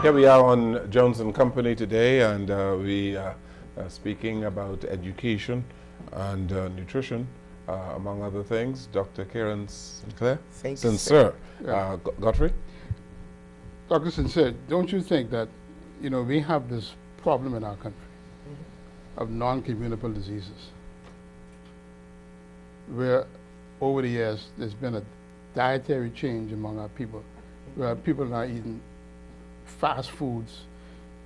Here we are on Jones and Company today, and we are speaking about education and nutrition, among other things. Dr. Karen Sinclair? Sinclair. Godfrey? Dr. Sinclair, don't you think that, we have this problem in our country of non-communicable diseases, where over the years there's been a dietary change among our people, where people are now eating fast foods,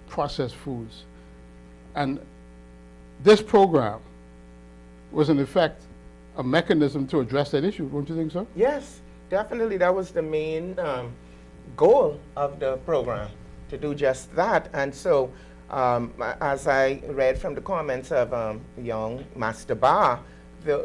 processed foods. And this program was in effect a mechanism to address that issue, don't you think so? Yes, definitely. That was the main goal of the program, to do just that. And so, as I read from the comments of young Master Ba,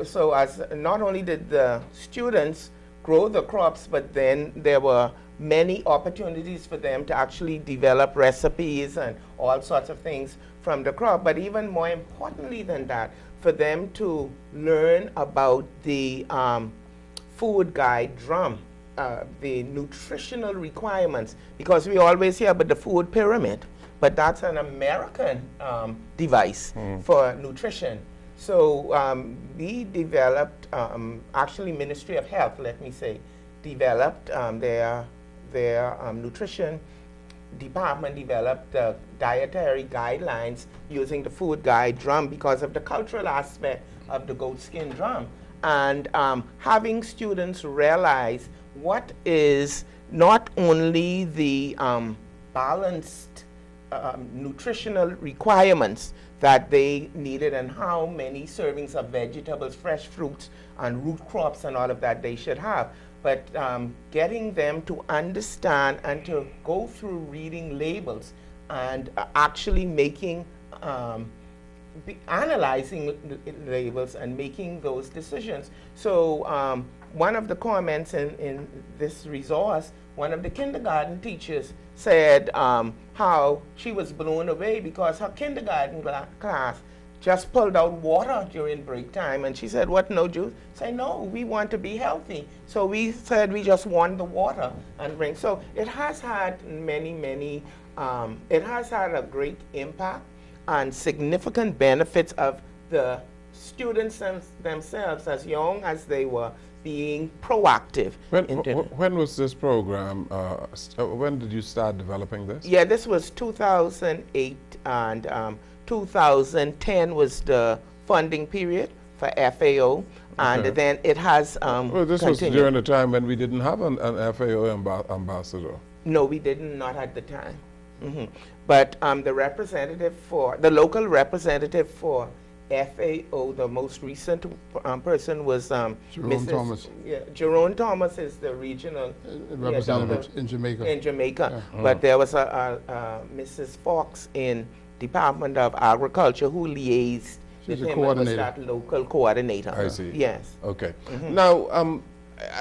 so as not only did the students grow the crops, but then there were many opportunities for them to actually develop recipes and all sorts of things from the crop. But even more importantly than that, for them to learn about the food guide drum, the nutritional requirements, because we always hear about the food pyramid, but that's an American device for nutrition. So we developed, actually Ministry of Health, let me say, developed their nutrition department developed dietary guidelines using the food guide drum because of the cultural aspect of the goat skin drum. And having students realize what is not only the balanced nutritional requirements that they needed and how many servings of vegetables, fresh fruits, and root crops and all of that they should have, but getting them to understand and to go through reading labels and actually making, analyzing labels and making those decisions. So one of the comments in this resource, one of the kindergarten teachers said how she was blown away because her kindergarten class just pulled out water during break time, and she said, "What, no juice?" Say, "No, we want to be healthy." So we said we just want the water and bring. So it has had many, it has had a great impact and significant benefits of the students themselves as young as they were being proactive. When was this program, when did you start developing this? Yeah, this was 2008, and 2010 was the funding period for FAO, and then it has well, this continued. was during a time when we didn't have an FAO ambassador. No, we didn't, not at the time. But the representative for, the local representative for FAO, the most recent person was Jerome Thomas. Yeah, Jerome Thomas is the regional representative in Jamaica. In Jamaica, but there was a Mrs. Fox in Department of Agriculture who liaised with him and was that local coordinator. I see. Yes. Okay. Now,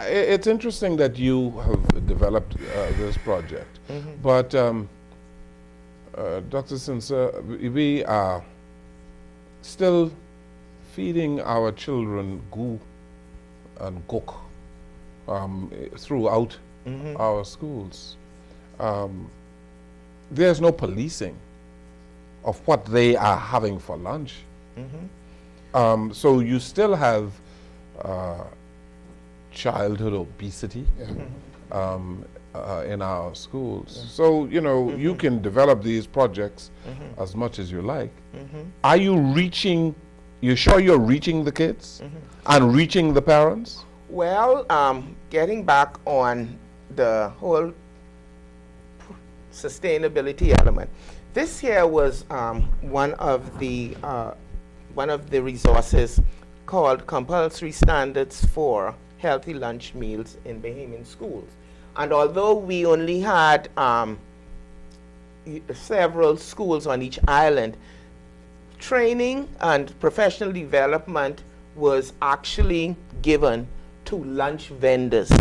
it's interesting that you have developed this project, but Dr. Sinclair, we are still feeding our children goo and gok throughout our schools. There's no policing of what they are having for lunch. So you still have childhood obesity in our schools. So, you can develop these projects as much as you like. Are you reaching, you sure you're reaching the kids and reaching the parents? Well, getting back on the whole sustainability element, this here was one of the resources called Compulsory Standards for Healthy Lunch Meals in Bahamian Schools. And although we only had several schools on each island, training and professional development was actually given to lunch vendors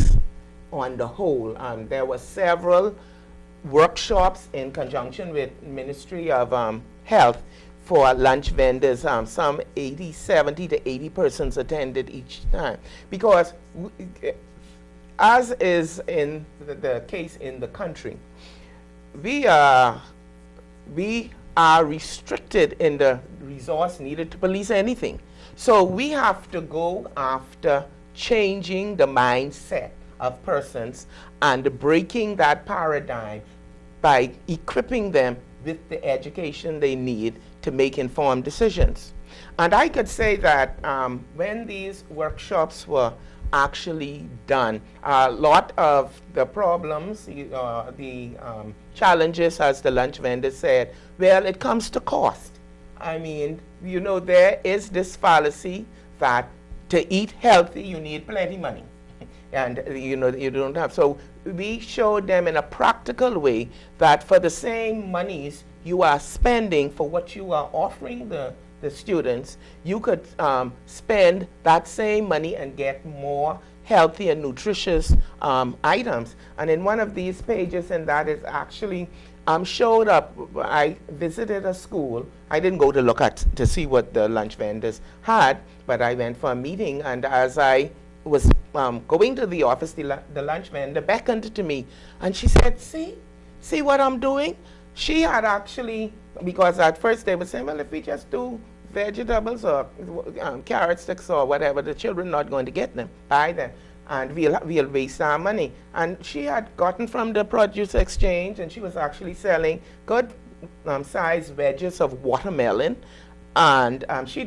on the whole. There were several workshops in conjunction with Ministry of Health for lunch vendors. Some 70 to 80 persons attended each time, because as is in the case in the country, we are restricted in the resource needed to police anything. So we have to go after changing the mindset of persons and breaking that paradigm by equipping them with the education they need to make informed decisions. And I could say that when these workshops were actually done, a lot of the problems, the challenges, as the lunch vendor said, well, it comes to cost. I mean, you know, there is this fallacy that to eat healthy, you need plenty money. And, you know, you don't have. So we showed them in a practical way that for the same monies you are spending for what you are offering the students, you could spend that same money and get more healthy and nutritious items. And in one of these pages, and that is actually showed up, I visited a school. I didn't go to see what the lunch vendors had, but I went for a meeting, and as I was going to the office, the lunch vendor beckoned to me, and she said, see what I'm doing? She had actually, because at first they were saying, well, if we just do vegetables or carrot sticks or whatever, the children not going to get them, buy them, and we'll waste our money. And she had gotten from the produce exchange, and she was actually selling good sized wedges of watermelon. And she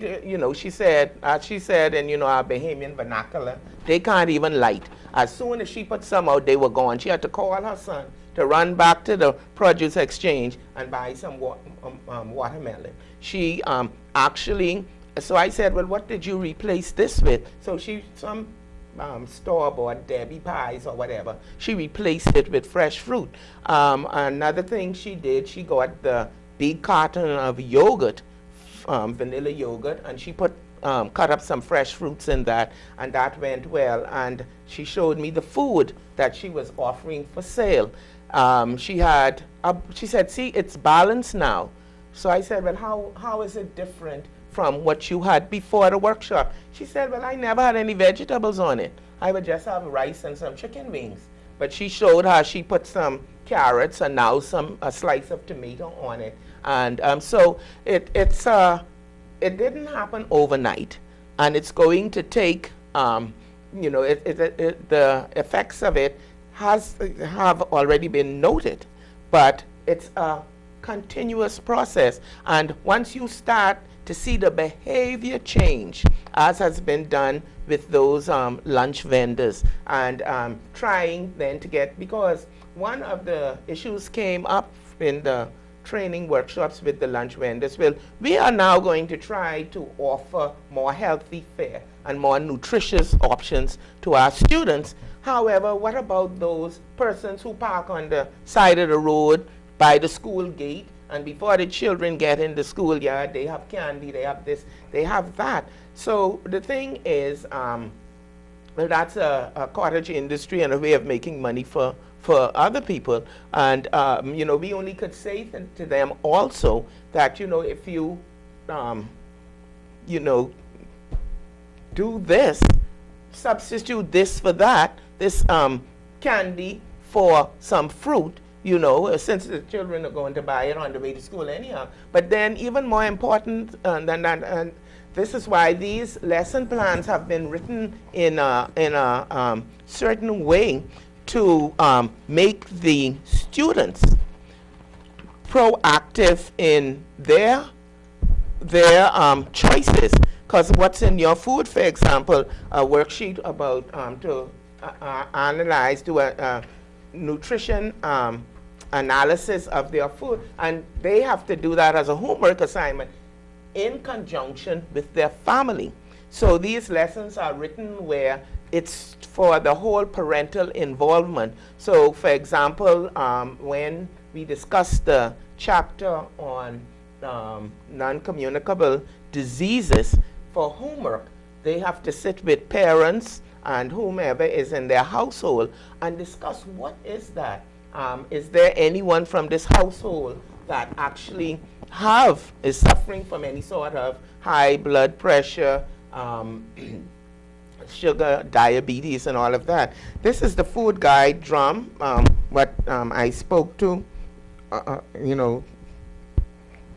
said in our Bahamian vernacular, they can't even light. As soon as she put some out, they were gone. She had to call her son to run back to the produce exchange and buy some watermelon. She actually, so I said, well, what did you replace this with? So some store-bought Debbie pies or whatever, she replaced it with fresh fruit. Another thing she did, she got the big carton of yogurt, vanilla yogurt, and she cut up some fresh fruits in that, and that went well. And she showed me the food that she was offering for sale. She said, see, it's balanced now. So I said, well, how is it different from what you had before the workshop? She said, well, I never had any vegetables on it. I would just have rice and some chicken wings. But she showed how she put some carrots and now a slice of tomato on it. And so it didn't happen overnight, and it's going to take, the effects of it have already been noted, but it's a continuous process. And once you start to see the behavior change, as has been done with those lunch vendors, and trying then to get, because one of the issues came up in the training workshops with the lunch vendors. Well, we are now going to try to offer more healthy fare and more nutritious options to our students. However, what about those persons who park on the side of the road by the school gate, and before the children get in the schoolyard, they have candy, they have this, they have that. So the thing is, well, that's a cottage industry and a way of making money for other people. And we only could say to them also that, if you do this, substitute this for that, this candy for some fruit, since the children are going to buy it on the way to school anyhow. But then even more important than that, and this is why these lesson plans have been written in a certain way to make the students proactive in their choices. Because what's in your food, for example, a worksheet about to analyze, do a nutrition analysis of their food, and they have to do that as a homework assignment in conjunction with their family. So these lessons are written where it's for the whole parental involvement. So for example, when we discussed the chapter on non-communicable diseases, for homework, they have to sit with parents and whomever is in their household and discuss what is that. Is there anyone from this household that actually is suffering from any sort of high blood pressure, sugar, diabetes, and all of that? This is the food guide drum, what I spoke to you know,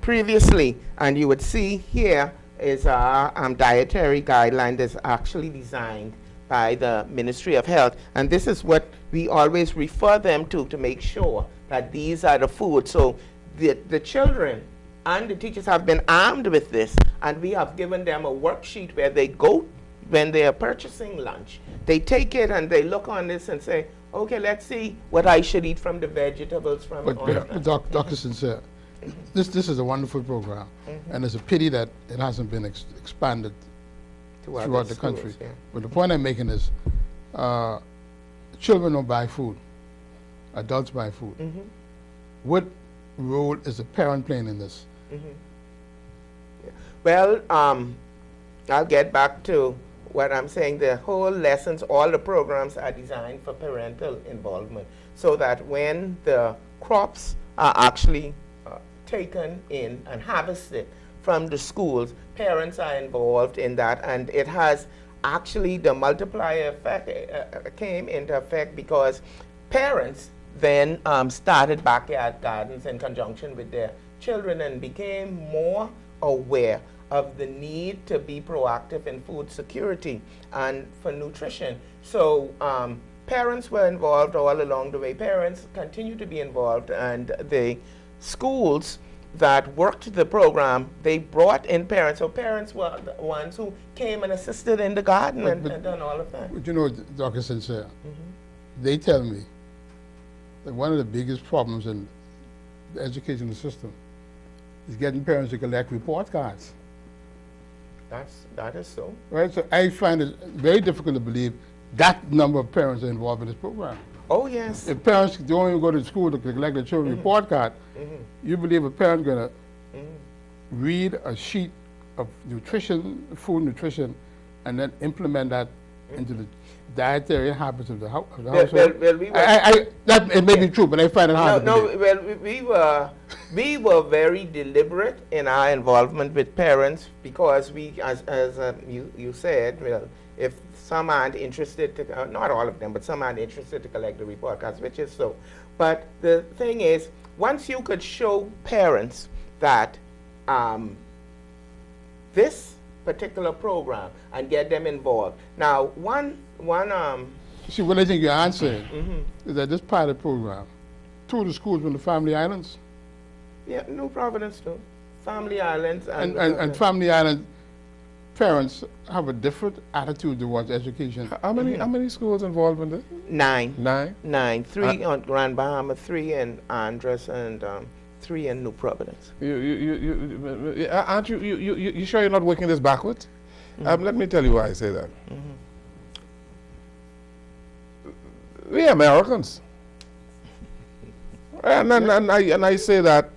previously, and you would see here is our dietary guideline that's actually designed by the Ministry of Health, and this is what we always refer them to make sure that these are the foods. So the children and the teachers have been armed with this, and we have given them a worksheet where they go when they are purchasing lunch. They take it and they look on this and say, okay, let's see what I should eat from the vegetables, from all of that. Dr. Sincere, this is a wonderful program, and it's a pity that it hasn't been expanded throughout the country. Yeah. But the point I'm making is, children don't buy food, adults buy food. What role is the parent playing in this? Yeah. Well, I'll get back to what I'm saying. The whole lessons, all the programs are designed for parental involvement, so that when the crops are actually taken in and harvested from the schools, parents are involved in that, and it has actually the multiplier effect came into effect because parents then started backyard gardens in conjunction with their children and became more aware of the need to be proactive in food security and for nutrition. So parents were involved all along the way. Parents continue to be involved, and the schools that worked the program, they brought in parents. So parents were the ones who came and assisted in the garden and done all of that. But you know, Dr. Sincere, they tell me that one of the biggest problems in the educational system is getting parents to collect report cards. That is so. Right, so I find it very difficult to believe that number of parents are involved in this program. Oh, yes. If parents don't even go to school to collect their children's report card, you believe a parent going to read a sheet of nutrition, food nutrition, and then implement that into the dietary habits of the household? That it may be true, but I find it hard to believe. Well, we were very deliberate in our involvement with parents because we, as you said, well, if some aren't interested to, not all of them, but some aren't interested to collect the report cards, which is so. But the thing is, once you could show parents that this particular program and get them involved. Now, one see, what I think you're answering is that this pilot program, two of the schools were in the Family Islands. Yeah, New Providence too. Family Islands and Family Island parents have a different attitude towards education. How many schools involved in this? 9. 9? 9. 3 on Grand Bahama, 3 in Andros, and 3 in New Providence. Aren't you sure you're not working this backwards? Let me tell you why I say that. We are Americans, and I say that.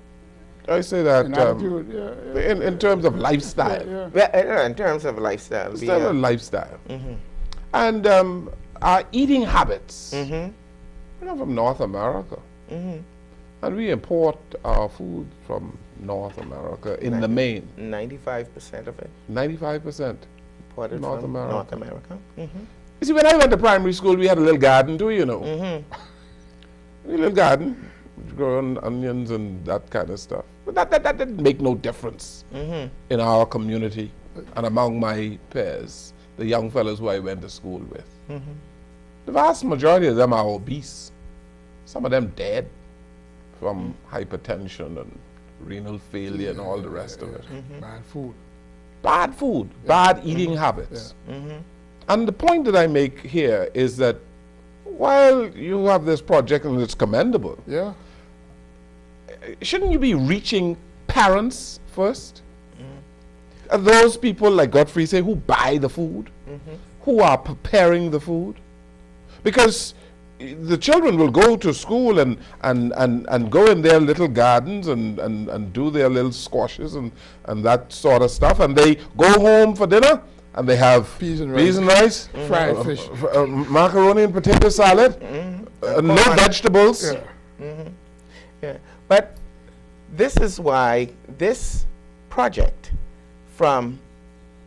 In terms of lifestyle. Well, in terms of lifestyle. Lifestyle. And our eating habits. We're from North America. And we import our food from North America in the main. 95% of it. 95%. Imported North from America. North America. You see, when I went to primary school, we had a little garden too, you know. A little garden, growing onions and that kind of stuff. But that didn't make no difference in our community and among my peers, the young fellows who I went to school with. The vast majority of them are obese. Some of them dead from hypertension and renal failure and all the rest of it. Bad food. Bad food, bad eating habits. And the point that I make here is that while you have this project and it's commendable, shouldn't you be reaching parents first? Those people, like Godfrey say, who buy the food, who are preparing the food? Because the children will go to school and go in their little gardens and do their little squashes and that sort of stuff, and they go home for dinner and they have peas and rice, fried fish, macaroni and potato salad, no vegetables. But this is why this project, from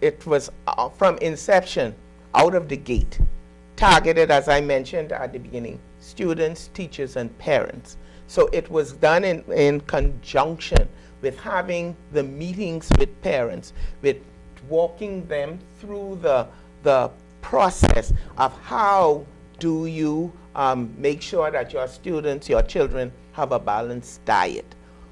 inception, out of the gate, targeted, as I mentioned at the beginning, students, teachers, and parents. So it was done in conjunction with having the meetings with parents, with walking them through the process of how do you make sure that your students, your children, have a balanced diet.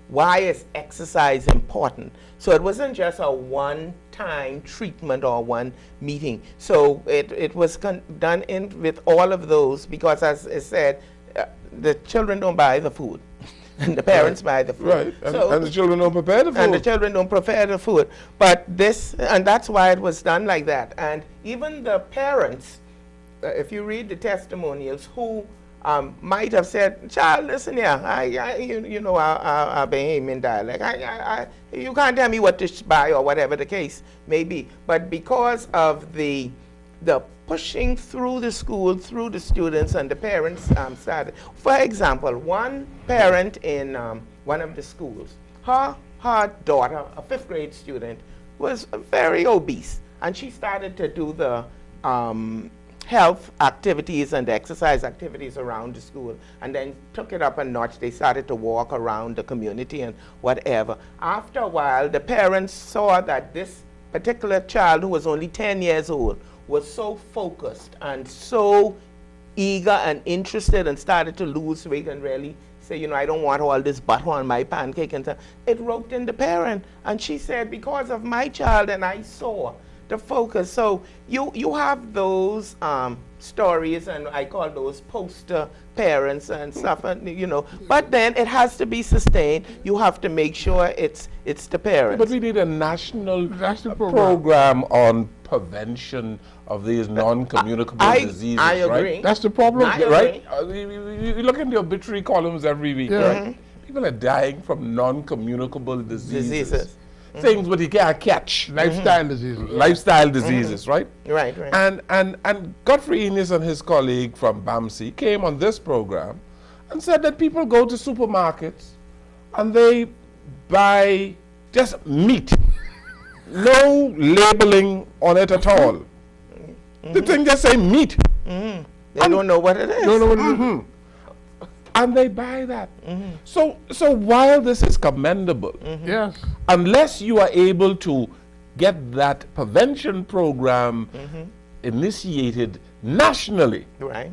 Why is exercise important? So it wasn't just a one-time treatment or one meeting. So it was done with all of those, because as I said, the children don't buy the food. And the parents buy the food. Right, and the children don't prepare the food. And the children don't prepare the food. But and that's why it was done like that. And even the parents, if you read the testimonials, who might have said, child, listen here, you know our Bahamian dialect. You can't tell me what to buy or whatever the case may be. But because of the pushing through the school, through the students, and the parents started. For example, one parent in one of the schools, her daughter, a 5th grade student, was very obese, and she started to do the health activities and exercise activities around the school, and then took it up a notch. They started to walk around the community and whatever. After a while, the parents saw that this particular child, who was only 10 years old, was so focused and so eager and interested, and started to lose weight and really say, you know, I don't want all this butter on my pancake and stuff. It roped in the parent, and she said, because of my child, and I saw the focus. So you have those stories, and I call those poster parents and stuff, and you know. But then it has to be sustained. You have to make sure it's the parents. But we need a national program on prevention of these non-communicable diseases. I agree. Right? That's the problem, right? Agree. You look in the obituary columns every week, right? People are dying from non-communicable diseases. Things that you can't catch. Lifestyle diseases. Lifestyle diseases, right? Right. And Godfrey Enos and his colleague from BAMC came on this program and said that people go to supermarkets and they buy just meat. No labeling on it at all. The thing just say meat. They don't know what it is. Don't know what it is. And they buy that. So while this is commendable, yes, unless you are able to get that prevention program initiated nationally, right,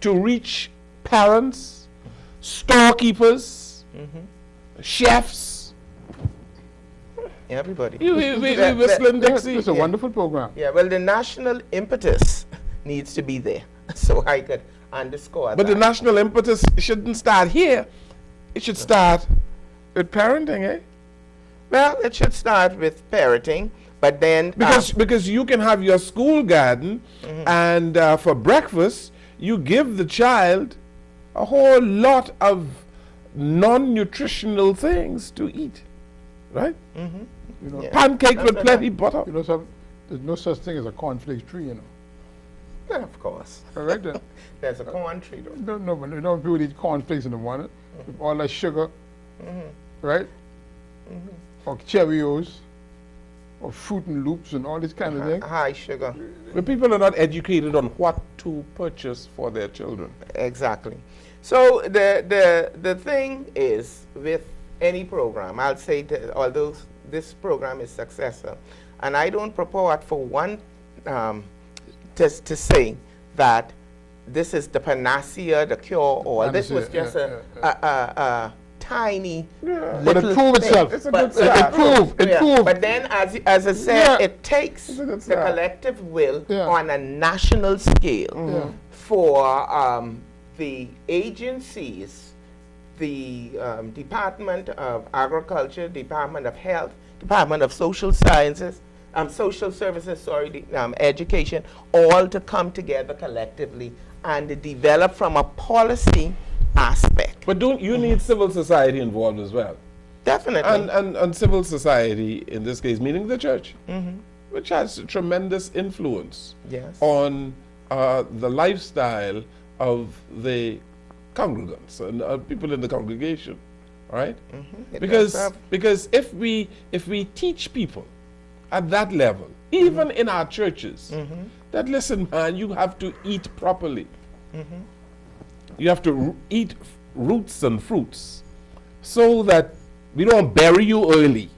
to reach parents, storekeepers, chefs, everybody. We whistling Dixie. It's a wonderful program. Yeah, well, the national impetus needs to be there, so I could underscore that. But the national impetus shouldn't start here. It should start with parenting, eh? Well, it should start with parenting, but then because you can have your school garden, and for breakfast you give the child a whole lot of non-nutritional things to eat, right? You know, pancakes with plenty butter. You know, there's no such thing as a cornflakes tree, you know. Yeah, of course. All right then. There's a corn tree, though. No, but you know, people eat cornflakes in the morning with all that sugar, right? Or Cheerios, or Fruit and Loops, and all this kind of thing. High sugar. But people are not educated on what to purchase for their children. Exactly. So the thing is, with any program, I'll say that although this program is successful, and I don't purport for one to say that this is the panacea, the cure-all. This was just a tiny but it proved itself. It's a good start. It proved. But then, as I said, it takes the collective will on a national scale for the agencies, the Department of Agriculture, Department of Health, Department of Social Sciences, Social Services, Education, all to come together collectively and develop from a policy aspect. But don't you need civil society involved as well? Definitely. And civil society, in this case, meaning the church, which has tremendous influence on the lifestyle of the congregants and people in the congregation, right? Because if we teach people at that level, even in our churches, that listen, man, you have to eat properly. You have to eat roots and fruits so that we don't bury you early.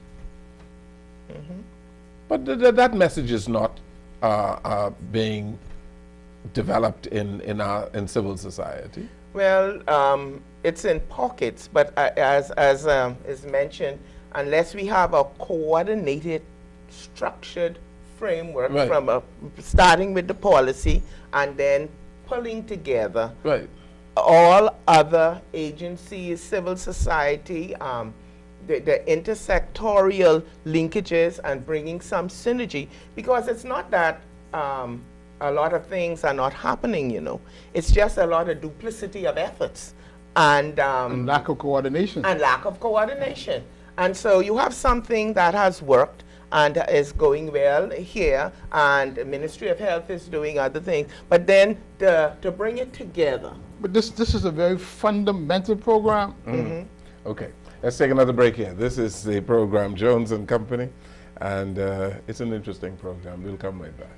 But that message is not being developed in civil society. Well, it's in pockets, but as is mentioned, unless we have a coordinated, structured framework from starting with the policy and then pulling together all other agencies, civil society, the intersectorial linkages, and bringing some synergy, because it's not that a lot of things are not happening, you know. It's just a lot of duplicity of efforts and lack of coordination. And lack of coordination. And so you have something that has worked and is going well here, and the Ministry of Health is doing other things, but then to bring it together. But this is a very fundamental program. Okay, let's take another break here. This is the program Jones and Company, and it's an interesting program. We'll come right back.